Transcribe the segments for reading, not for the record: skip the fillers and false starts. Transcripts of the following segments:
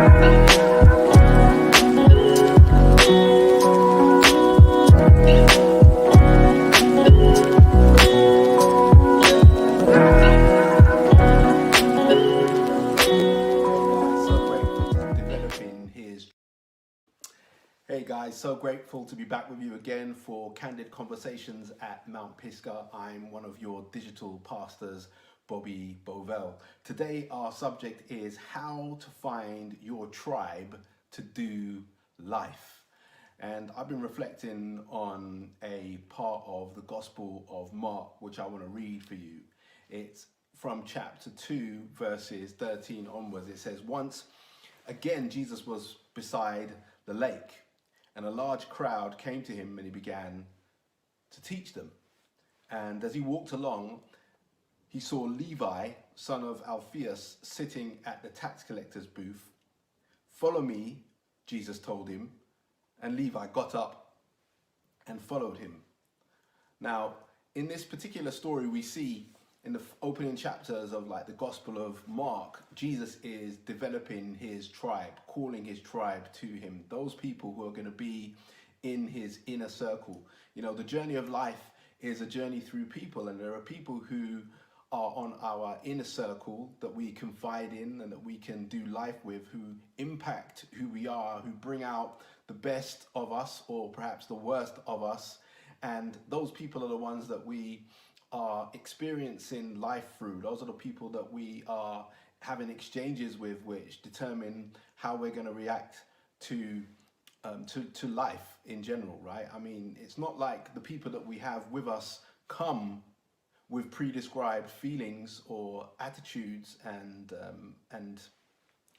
Hey guys, so grateful to be back with you again for Candid Conversations at Mount Pisgah. I'm one of your digital pastors, Bobby Bovell. Today our subject is how to find your tribe to do life. And I've been reflecting on a part of the Gospel of Mark, which I want to read for you. It's from chapter 2, verses 13 onwards. It says, "Once again, Jesus was beside the lake, and a large crowd came to him, and he began to teach them. And as he walked along, he saw Levi, son of Alphaeus, sitting at the tax collector's booth. 'Follow me,' Jesus told him, and Levi got up and followed him." Now, in this particular story, we see in the opening chapters of the Gospel of Mark, Jesus is developing his tribe, calling his tribe to him, those people who are going to be in his inner circle. You know, the journey of life is a journey through people, and there are people who are on our inner circle that we confide in and that we can do life with, who impact who we are, who bring out the best of us or perhaps the worst of us. And those people are the ones that we are experiencing life through. Those are the people that we are having exchanges with, which determine how we're going to react to life in general, right? I mean, it's not like the people that we have with us come with pre-described feelings or attitudes and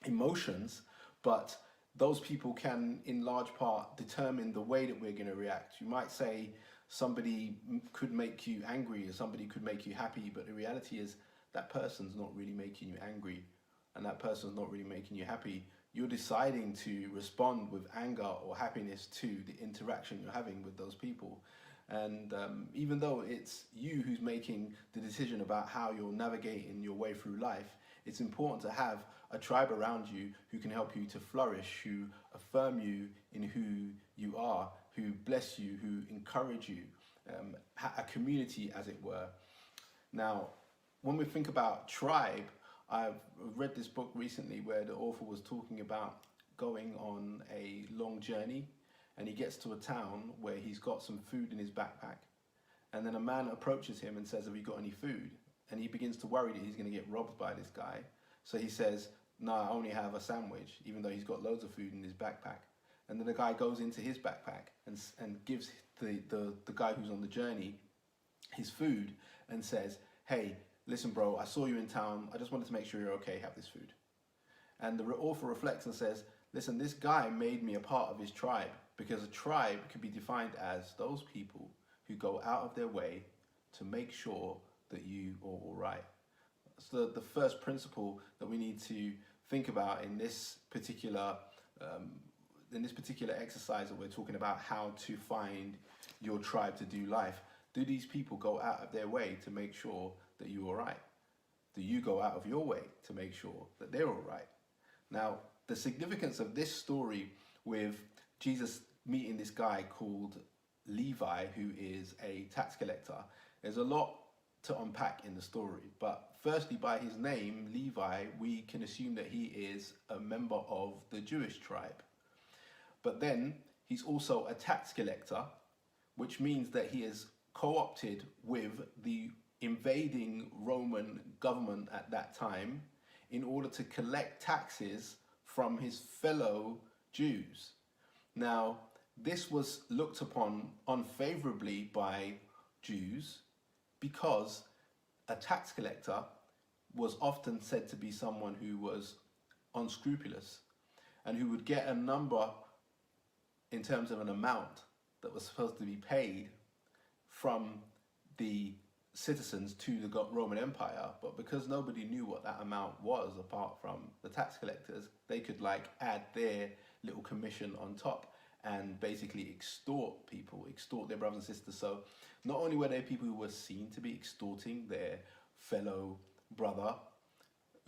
emotions, but those people can, in large part, determine the way that we're going to react. You might say somebody could make you angry or somebody could make you happy, but the reality is that person's not really making you angry and that person's not really making you happy. You're deciding to respond with anger or happiness to the interaction you're having with those people. And even though it's you who's making the decision about how you're navigating your way through life, it's important to have a tribe around you who can help you to flourish, who affirm you in who you are, who bless you, who encourage you, a community, as it were. Now, when we think about tribe, I've read this book recently where the author was talking about going on a long journey, and he gets to a town where he's got some food in his backpack, and then a man approaches him and says, "Have you got any food?" And he begins to worry that he's going to get robbed by this guy. So he says, "No, I only have a sandwich," even though he's got loads of food in his backpack. And then the guy goes into his backpack and gives the guy who's on the journey his food and says, "Hey, listen, bro, I saw you in town. I just wanted to make sure you're okay. Have this food." And the author reflects and says, listen, this guy made me a part of his tribe, because a tribe can be defined as those people who go out of their way to make sure that you are all right. So the first principle that we need to think about in this particular exercise that we're talking about, how to find your tribe to do life. Do these people go out of their way to make sure that you're all right? Do you go out of your way to make sure that they're all right? Now, the significance of this story with Jesus meeting this guy called Levi, who is a tax collector, there's a lot to unpack in the story. But firstly, by his name, Levi, we can assume that he is a member of the Jewish tribe. But then he's also a tax collector, which means that he is co-opted with the invading Roman government at that time in order to collect taxes from his fellow Jews. Now, this was looked upon unfavorably by Jews because a tax collector was often said to be someone who was unscrupulous and who would get a number in terms of an amount that was supposed to be paid from the citizens to the Roman Empire, but because nobody knew what that amount was apart from the tax collectors, they could add their little commission on top and basically extort people, extort their brothers and sisters. So not only were there people who were seen to be extorting their fellow brother,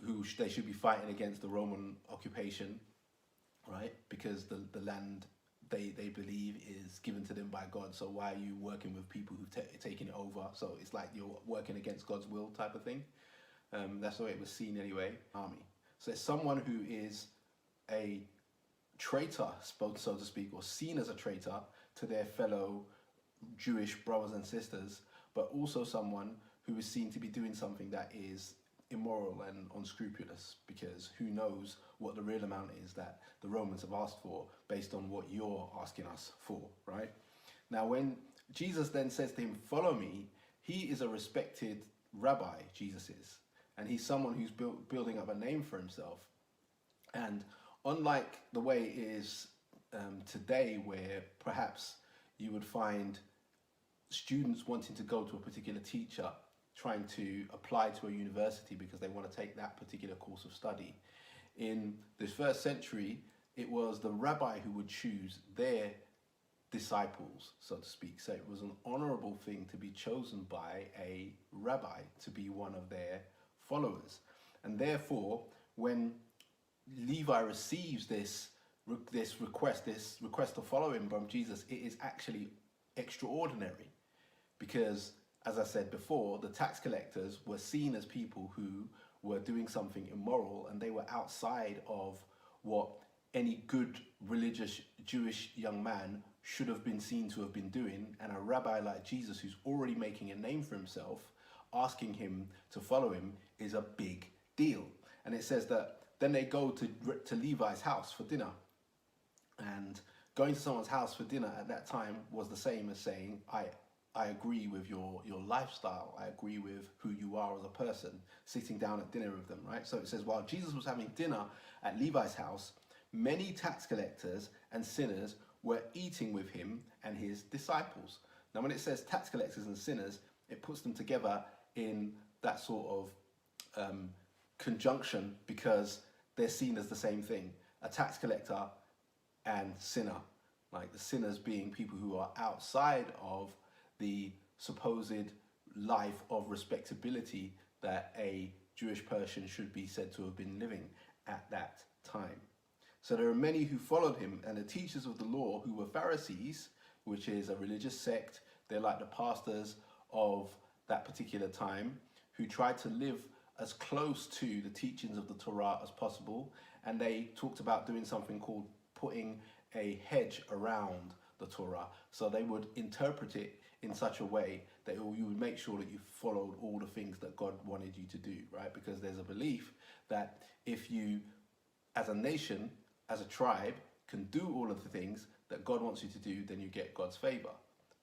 who they should be fighting against the Roman occupation, right? Because the land they believe is given to them by God. So why are you working with people who've taken it over? So it's like you're working against God's will type of thing. That's the way it was seen anyway. Army. So it's someone who is a traitor, so to speak, or seen as a traitor to their fellow Jewish brothers and sisters, but also someone who is seen to be doing something that is immoral and unscrupulous, because who knows what the real amount is that the Romans have asked for based on what you're asking us for, right? Now, when Jesus then says to him, "Follow me," he is a respected rabbi, Jesus is, and he's someone who's building up a name for himself. And unlike the way it is today, where perhaps you would find students wanting to go to a particular teacher, trying to apply to a university because they want to take that particular course of study. In the first century, it was the rabbi who would choose their disciples, so to speak. So it was an honorable thing to be chosen by a rabbi to be one of their followers. And therefore, when Levi receives this request to follow him from Jesus, it is actually extraordinary, because, as I said before, the tax collectors were seen as people who were doing something immoral, and they were outside of what any good religious Jewish young man should have been seen to have been doing. And a rabbi like Jesus, who's already making a name for himself, asking him to follow him is a big deal. And it says that then they go to Levi's house for dinner. And going to someone's house for dinner at that time was the same as saying, I agree with your lifestyle. I agree with who you are as a person, sitting down at dinner with them, right? So it says, while Jesus was having dinner at Levi's house, many tax collectors and sinners were eating with him and his disciples. Now, when it says tax collectors and sinners, it puts them together in that sort of conjunction, because they're seen as the same thing. A tax collector and sinner, like the sinners being people who are outside of the supposed life of respectability that a Jewish person should be said to have been living at that time. So there are many who followed him, and the teachers of the law, who were Pharisees, which is a religious sect. They're like the pastors of that particular time, who tried to live as close to the teachings of the Torah as possible. And they talked about doing something called putting a hedge around the Torah. So they would interpret it in such a way that you would make sure that you followed all the things that God wanted you to do, right? Because there's a belief that if you, as a nation, as a tribe, can do all of the things that God wants you to do, then you get God's favor.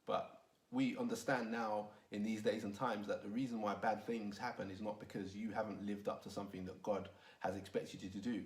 But we understand now in these days and times that the reason why bad things happen is not because you haven't lived up to something that God has expected you to do.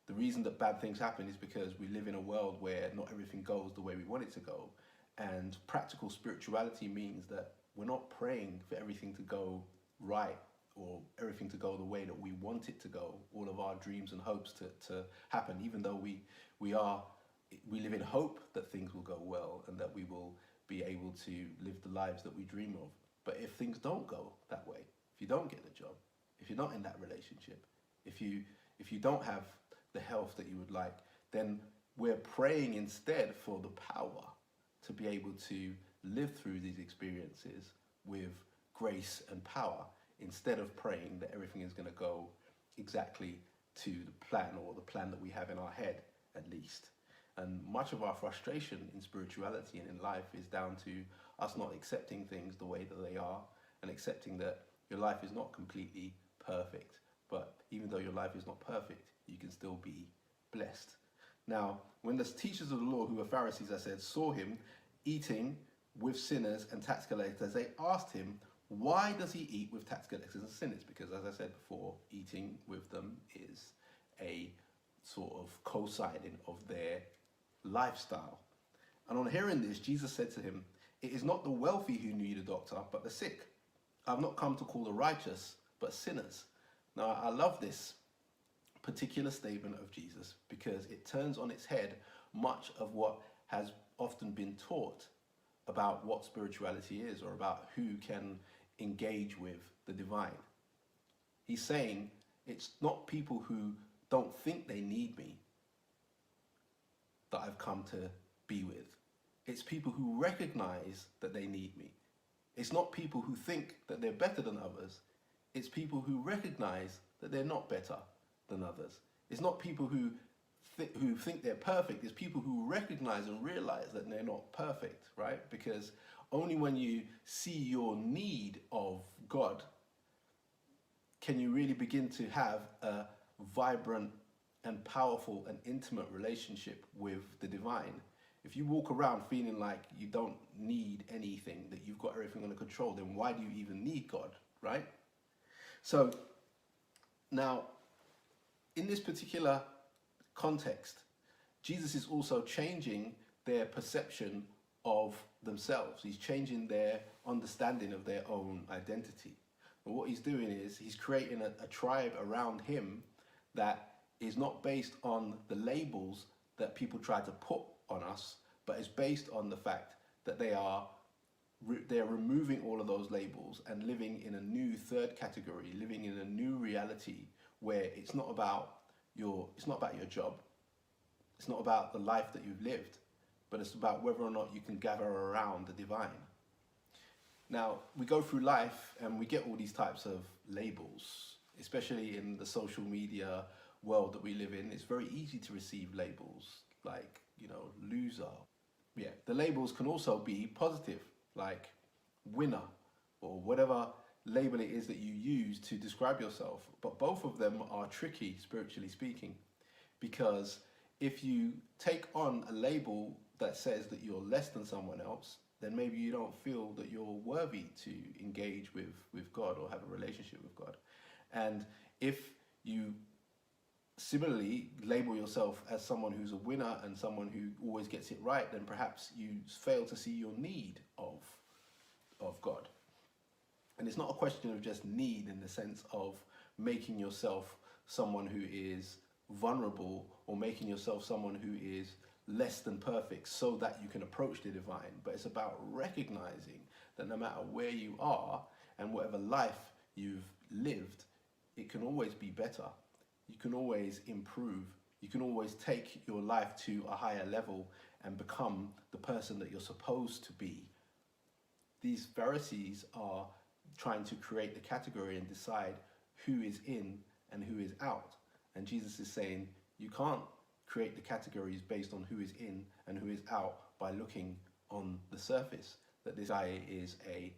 The reason that bad things happen is because we live in a world where not everything goes the way we want it to go. And practical spirituality means that we're not praying for everything to go right or everything to go the way that we want it to go, all of our dreams and hopes to happen, even though we live in hope that things will go well and that we will be able to live the lives that we dream of. But if things don't go that way, if you don't get the job, if you're not in that relationship, if you don't have the health that you would like, then we're praying instead for the power to be able to live through these experiences with grace and power, instead of praying that everything is going to go exactly to the plan, or the plan that we have in our head at least. And much of our frustration in spirituality and in life is down to us not accepting things the way that they are, and accepting that your life is not completely perfect. But even though your life is not perfect, you can still be blessed. Now, when the teachers of the law, who were Pharisees, I said, saw him eating with sinners and tax collectors, they asked him, why does he eat with tax collectors and sinners? Because, as I said before, eating with them is a sort of co-signing of their lifestyle. And on hearing this, Jesus said to him, it is not the wealthy who need a doctor, but the sick. I've not come to call the righteous, but sinners. Now, I love this particular statement of Jesus, because it turns on its head much of what has often been taught about what spirituality is, or about who can engage with the divine. He's saying it's not people who don't think they need me, that I've come to be with. It's people who recognize that they need me. It's not people who think that they're better than others. It's people who recognize that they're not better than others. It's not people who think they're perfect. It's people who recognize and realize that they're not perfect, right? Because only when you see your need of God can you really begin to have a vibrant and powerful and intimate relationship with the divine. If you walk around feeling like you don't need anything, that you've got everything under control, then why do you even need God, right? So now, in this particular context, Jesus is also changing their perception of themselves. He's changing their understanding of their own identity. And what he's doing is he's creating a tribe around him that is not based on the labels that people try to put on us, but is based on the fact that they're removing all of those labels and living in a new third category, living in a new reality where it's not about your job, it's not about the life that you've lived, but it's about whether or not you can gather around the divine. Now, we go through life and we get all these types of labels, especially in the social media world that we live in. It's very easy to receive labels like, loser. Yeah, the labels can also be positive, like winner, or whatever label it is that you use to describe yourself. But both of them are tricky, spiritually speaking, because if you take on a label that says that you're less than someone else, then maybe you don't feel that you're worthy to engage with God or have a relationship with God. And if you similarly label yourself as someone who's a winner and someone who always gets it right, then perhaps you fail to see your need of God. And it's not a question of just need in the sense of making yourself someone who is vulnerable or making yourself someone who is less than perfect so that you can approach the divine, but it's about recognizing that no matter where you are and whatever life you've lived, it can always be better. You can always improve. You can always take your life to a higher level and become the person that you're supposed to be. These Pharisees are trying to create the category and decide who is in and who is out. And Jesus is saying, you can't create the categories based on who is in and who is out by looking on the surface, that this guy is a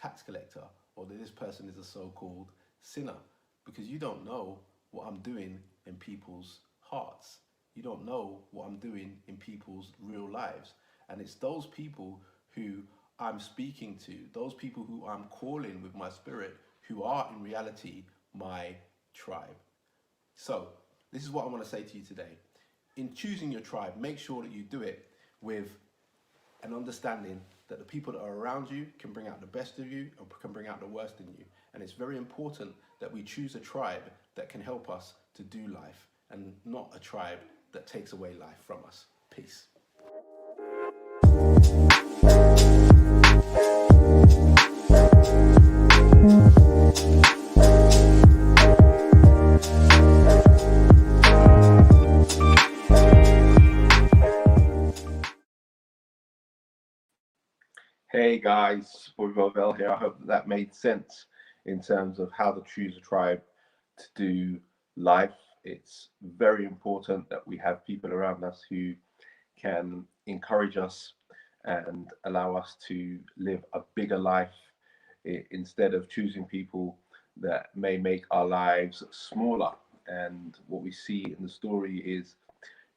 tax collector or that this person is a so-called sinner, because you don't know what I'm doing in people's hearts. You don't know what I'm doing in people's real lives. And it's those people who I'm speaking to, those people who I'm calling with my spirit, who are in reality my tribe. So this is what I want to say to you today. In choosing your tribe, make sure that you do it with an understanding that the people that are around you can bring out the best of you and can bring out the worst in you. And it's very important that we choose a tribe that can help us to do life and not a tribe that takes away life from us. Peace. Hey guys, Bobby Bovell here. I hope that made sense in terms of how to choose a tribe to do life. It's very important that we have people around us who can encourage us and allow us to live a bigger life instead of choosing people that may make our lives smaller. And what we see in the story is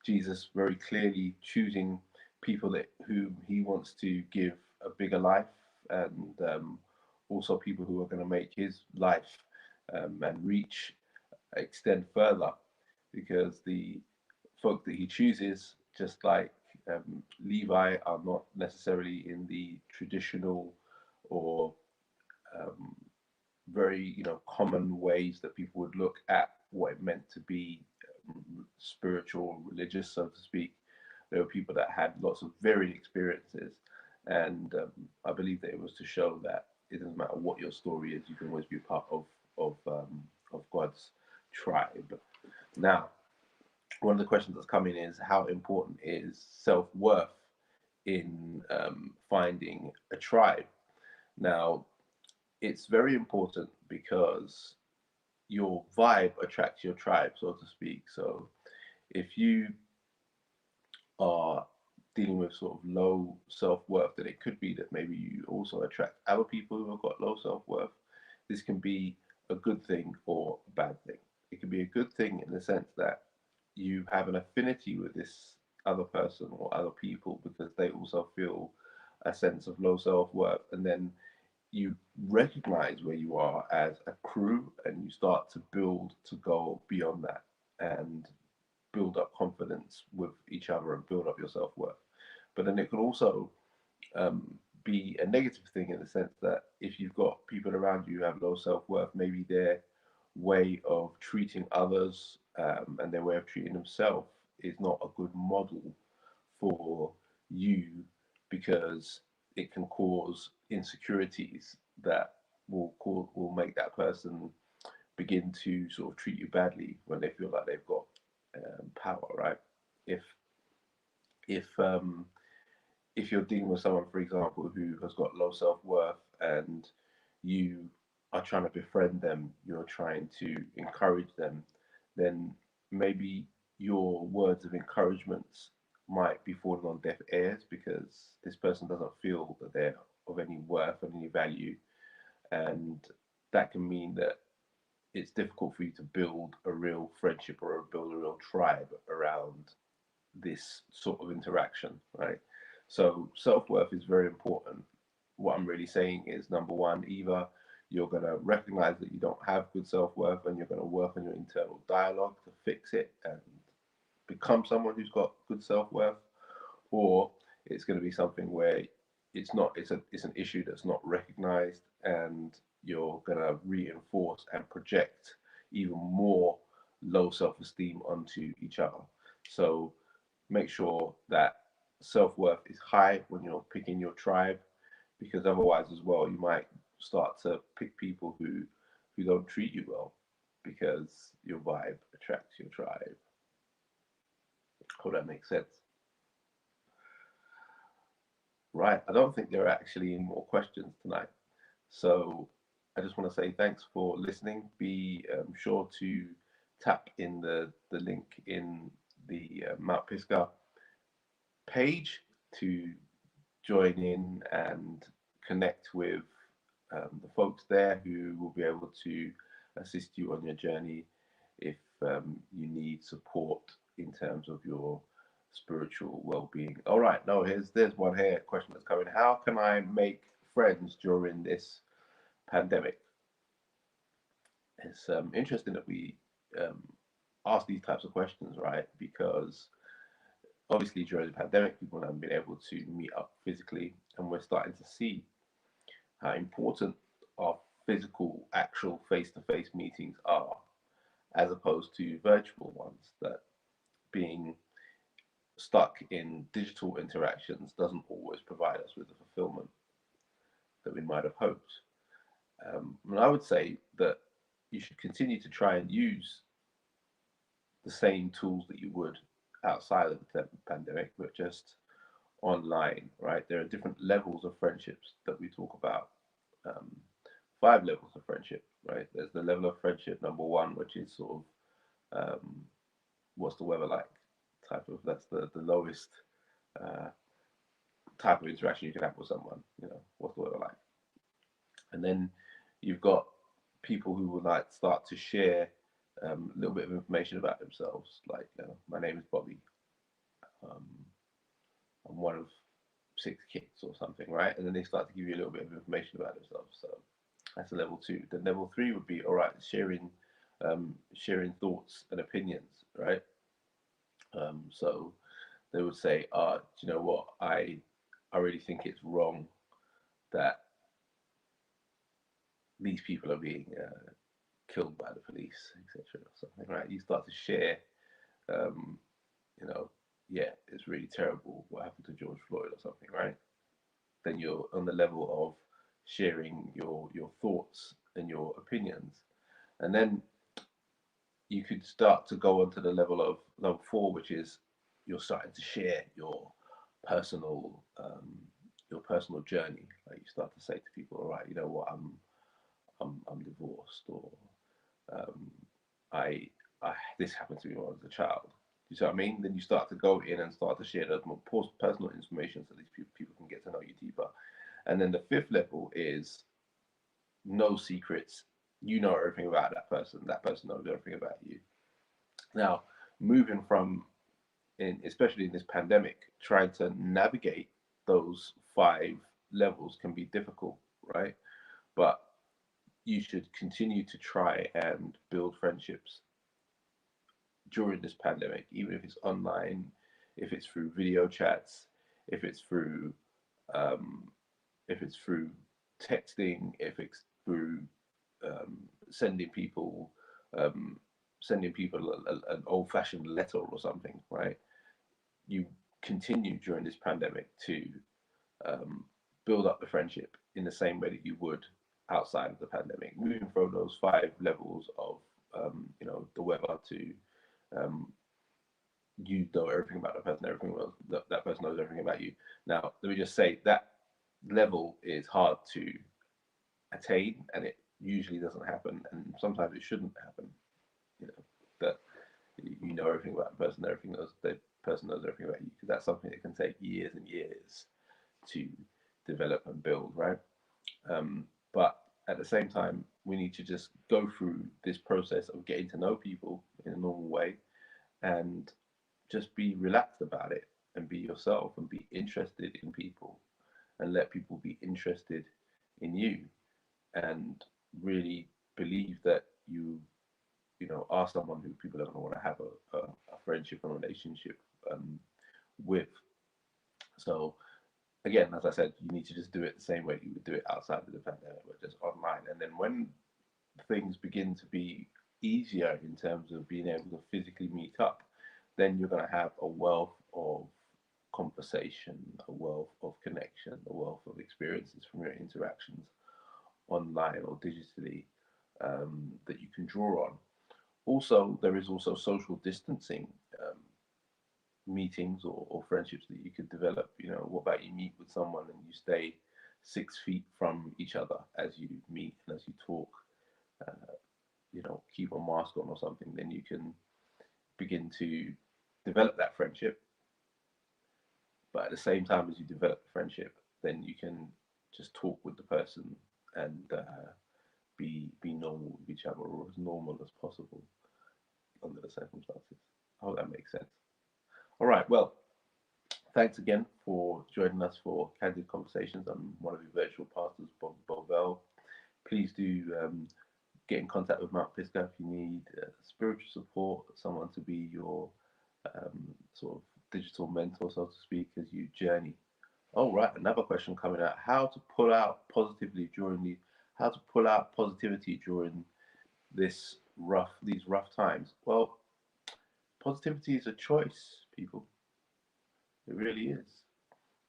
Jesus very clearly choosing people that whom he wants to give a bigger life, and also people who are going to make his life and reach extend further, because the folk that he chooses, just like Levi, are not necessarily in the traditional or very common ways that people would look at what it meant to be spiritual, religious, so to speak. There were people that had lots of varied experiences, and I believe that it was to show that it doesn't matter what your story is, you can always be part of God's tribe. Now, one of the questions that's coming is how important is self-worth in finding a tribe. Now, it's very important because your vibe attracts your tribe, so to speak. So if you are dealing with sort of low self-worth, then it could be that maybe you also attract other people who have got low self-worth. This can be a good thing or a bad thing. It can be a good thing in the sense that you have an affinity with this other person or other people because they also feel a sense of low self-worth, and then you recognize where you are as a crew and you start to build to go beyond that and build up confidence with each other and build up your self-worth. But then it can also be a negative thing in the sense that if you've got people around you who have low self-worth, maybe their way of treating others and their way of treating themselves is not a good model for you, because it can cause insecurities that will make that person begin to sort of treat you badly when they feel like they've got power, right? If if um, if you're dealing with someone, for example, who has got low self worth and you are trying to befriend them, you're trying to encourage them, then maybe your words of encouragement might be falling on deaf ears because this person doesn't feel that they're of any worth and any value. And that can mean that it's difficult for you to build a real friendship or build a real tribe around this sort of interaction, right? So self worth is very important. What I'm really saying is, number one, either you're going to recognize that you don't have good self worth and you're going to work on your internal dialogue to fix it and become someone who's got good self worth, or it's going to be something where it's an issue that's not recognized and you're going to reinforce and project even more low self esteem onto each other. So make sure that self worth is high when you're picking your tribe, because otherwise, as well, you might start to pick people who don't treat you well because your vibe attracts your tribe. Hope that makes sense. Right. I don't think there are actually any more questions tonight. So I just want to say thanks for listening. Be sure to tap in the link in the Mount Pisgah page to join in and connect with the folks there who will be able to assist you on your journey if you need support in terms of your spiritual well-being. All right, no, there's one here question that's coming. How can I make friends during this pandemic? It's interesting that we um, ask these types of questions, right? Because obviously during the pandemic, people haven't been able to meet up physically, and we're starting to see how important our physical, actual face-to-face meetings are, as opposed to virtual ones. That being stuck in digital interactions doesn't always provide us with the fulfillment that we might have hoped. And I would say that you should continue to try and use the same tools that you would outside of the pandemic, but just online, right? There are different levels of friendships that we talk about. Um, 5 levels of friendship, right? There's the level of friendship number one, which is sort of what's the weather like type of, that's the lowest uh, type of interaction you can have with someone, what's the weather like. And then you've got people who will like start to share a little bit of information about themselves, like my name is Bobby. Um, I'm one of 6 kids or something, right? And then they start to give you a little bit of information about themselves. So that's a level two. Then level three would be all right, sharing thoughts and opinions, right? So they would say, do you know what? I really think it's wrong that these people are being killed by the police, etc. Something, right? You start to share, um, you know, yeah, it's really terrible what happened to George Floyd or something, right? Then you're on the level of sharing your thoughts and your opinions, and then you could start to go onto the level 4, which is you're starting to share personal your personal journey. Like you start to say to people, all right, you know what, I'm divorced, or um, I this happened to me when I was a child. You see what I mean? Then you start to go in and start to share those more personal information, so these people can get to know you deeper. And then the fifth level is no secrets. You know everything about that person knows everything about you. Now, moving from, especially in this pandemic, trying to navigate those 5 levels can be difficult, right? But you should continue to try and build friendships during this pandemic, even if it's online, if it's through video chats, if it's through um, if it's through texting, if it's through um, sending people um, an old-fashioned letter or something, right? You continue during this pandemic to um, build up the friendship in the same way that you would outside of the pandemic, moving from those 5 levels of the weather to um, you know everything about the person, everything else, that person knows everything about you. Now, let me just say that level is hard to attain, and it usually doesn't happen, and sometimes it shouldn't happen. You know that you know everything about the person, everything knows the person knows everything about you, because that's something that can take years and years to develop and build, right? But at the same time, we need to just go through this process of getting to know people in a normal way, and just be relaxed about it, and be yourself, and be interested in people, and let people be interested in you, and really believe that you are someone who people are going to want to have a friendship and relationship with. So again, as I said, you need to just do it the same way you would do it outside of the pandemic, but just online. And then when things begin to be easier in terms of being able to physically meet up, then you're going to have a wealth of conversation, a wealth of connection, a wealth of experiences from your interactions online or digitally, that you can draw on. Also, there is also social distancing meetings or friendships that you could develop. What about you meet with someone and you stay 6 feet from each other as you meet and as you talk? Keep a mask on or something. Then you can begin to develop that friendship. But at the same time as you develop the friendship, then you can just talk with the person and be normal with each other, or as normal as possible under the circumstances. I hope that makes sense. All right. Well, thanks again for joining us for Candid Conversations. I'm one of your virtual pastors, Bobby Bovell. Please do get in contact with Mount Pisgah if you need spiritual support, someone to be your sort of digital mentor, so to speak, as you journey. Oh, right. Another question coming out: how to pull out positivity during these rough times? Well, positivity is a choice, people. It really is.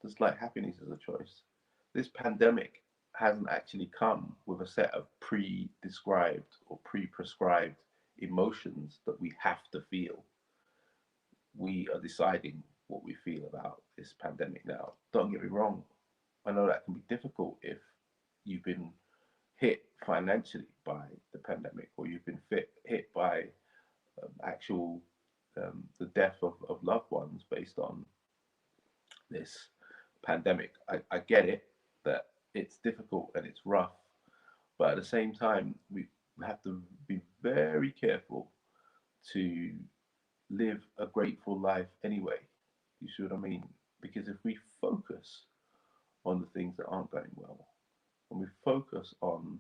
Just like happiness is a choice. This pandemic hasn't actually come with a set of pre-described or pre-prescribed emotions that we have to feel. We are deciding what we feel about this pandemic now. Don't get me wrong. I know that can be difficult if you've been hit financially by the pandemic, or you've been hit by actual the death of loved ones based on this pandemic. I get it that it's difficult and it's rough, but at the same time, we have to be very careful to live a grateful life anyway. You see what I mean? Because if we focus on the things that aren't going well, and we focus on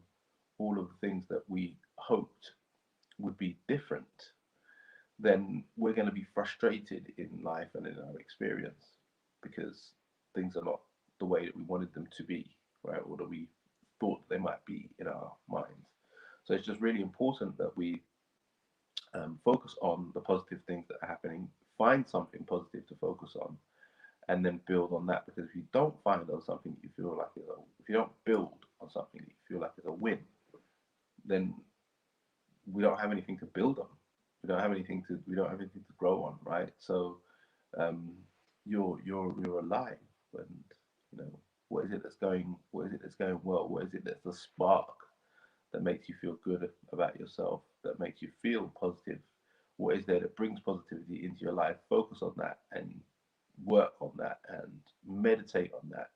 all of the things that we hoped would be different, then we're going to be frustrated in life and in our experience, because things are not the way that we wanted them to be, right? Or that we thought they might be in our minds. So it's just really important that we focus on the positive things that are happening, find something positive to focus on, and then build on that. Because if you don't find on something you feel like if you don't build on something that you feel like is a win, then we don't have anything to build on. We don't have anything to grow on, right? So you're alive, and what is it that's going well? What is it that's the spark that makes you feel good about yourself, that makes you feel positive? What is there that brings positivity into your life? Focus on that and work on that and meditate on that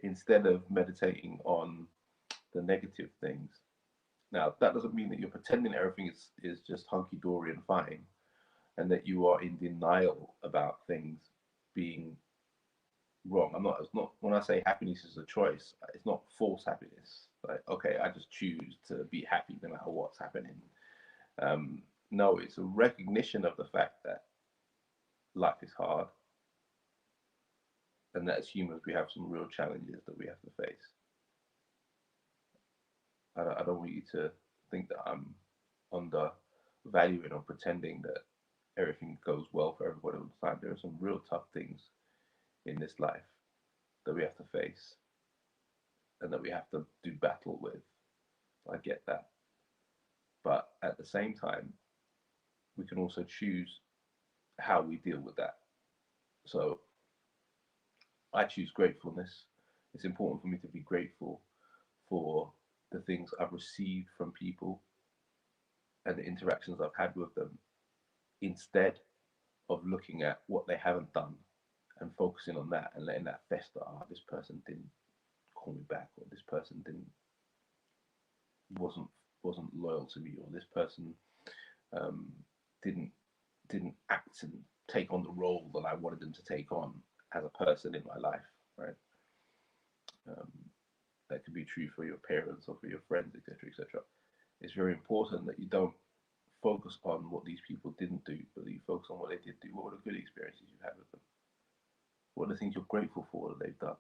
instead of meditating on the negative things. Now, that doesn't mean that you're pretending everything is just hunky dory and fine, and that you are in denial about things being wrong. It's not, when I say happiness is a choice, it's not false happiness. Like, okay, I just choose to be happy no matter what's happening. No, it's a recognition of the fact that life is hard, and that as humans we have some real challenges that we have to face. I don't want you to think that I'm undervaluing or pretending that everything goes well for everybody all the time. There are some real tough things in this life that we have to face and that we have to do battle with. I get that. But at the same time, we can also choose how we deal with that. So I choose gratefulness. It's important for me to be grateful for the things I've received from people and the interactions I've had with them, instead of looking at what they haven't done and focusing on that and letting that fester. This person didn't call me back, or this person wasn't loyal to me, or this person didn't act and take on the role that I wanted them to take on as a person in my life, right? That could be true for your parents or for your friends, etc., etc. It's very important that you don't focus on what these people didn't do, but you focus on what they did do. What were the good experiences you've had with them? What are the things you're grateful for that they've done?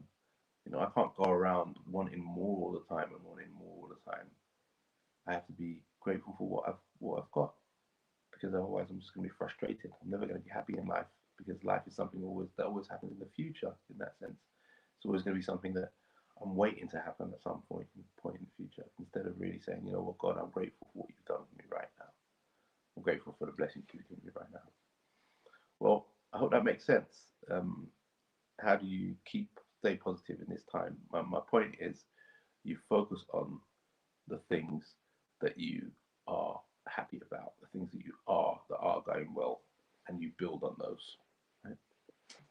I can't go around wanting more all the time and wanting more all the time. I have to be grateful for what I've got, because otherwise I'm just going to be frustrated. I'm never going to be happy in life, because life is something that always happens in the future. In that sense, it's always going to be something that I'm waiting to happen at some point in the future, instead of really saying, God, I'm grateful for what you've done for me right now. I'm grateful for the blessings you've given me right now. Well, I hope that makes sense. How do you stay positive in this time? My point is, you focus on the things that you are happy about, the things that are going well, and you build on those, right?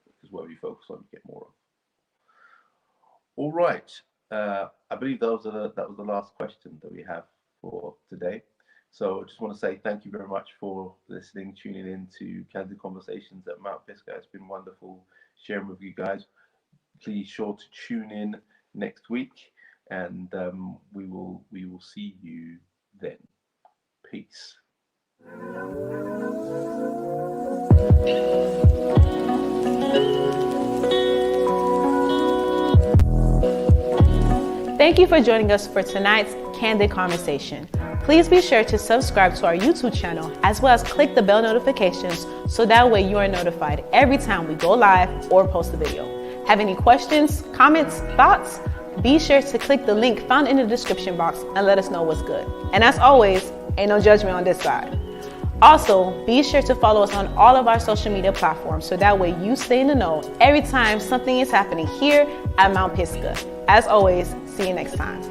Because whatever you focus on, you get more of. All right. I believe that was the last question that we have for today. So I just want to say thank you very much for listening, tuning in to Candid Conversations at Mount Pisgah. It's been wonderful sharing with you guys. Please sure to tune in next week, and we will see you then. Peace. Thank you for joining us for tonight's Candid Conversation. Please be sure to subscribe to our YouTube channel, as well as click the bell notifications so that way you are notified every time we go live or post a video. Have any questions, comments, thoughts? Be sure to click the link found in the description box and let us know what's good. And as always, ain't no judgment on this side. Also, be sure to follow us on all of our social media platforms so that way you stay in the know every time something is happening here at Mount Pisgah. As always, see you next time.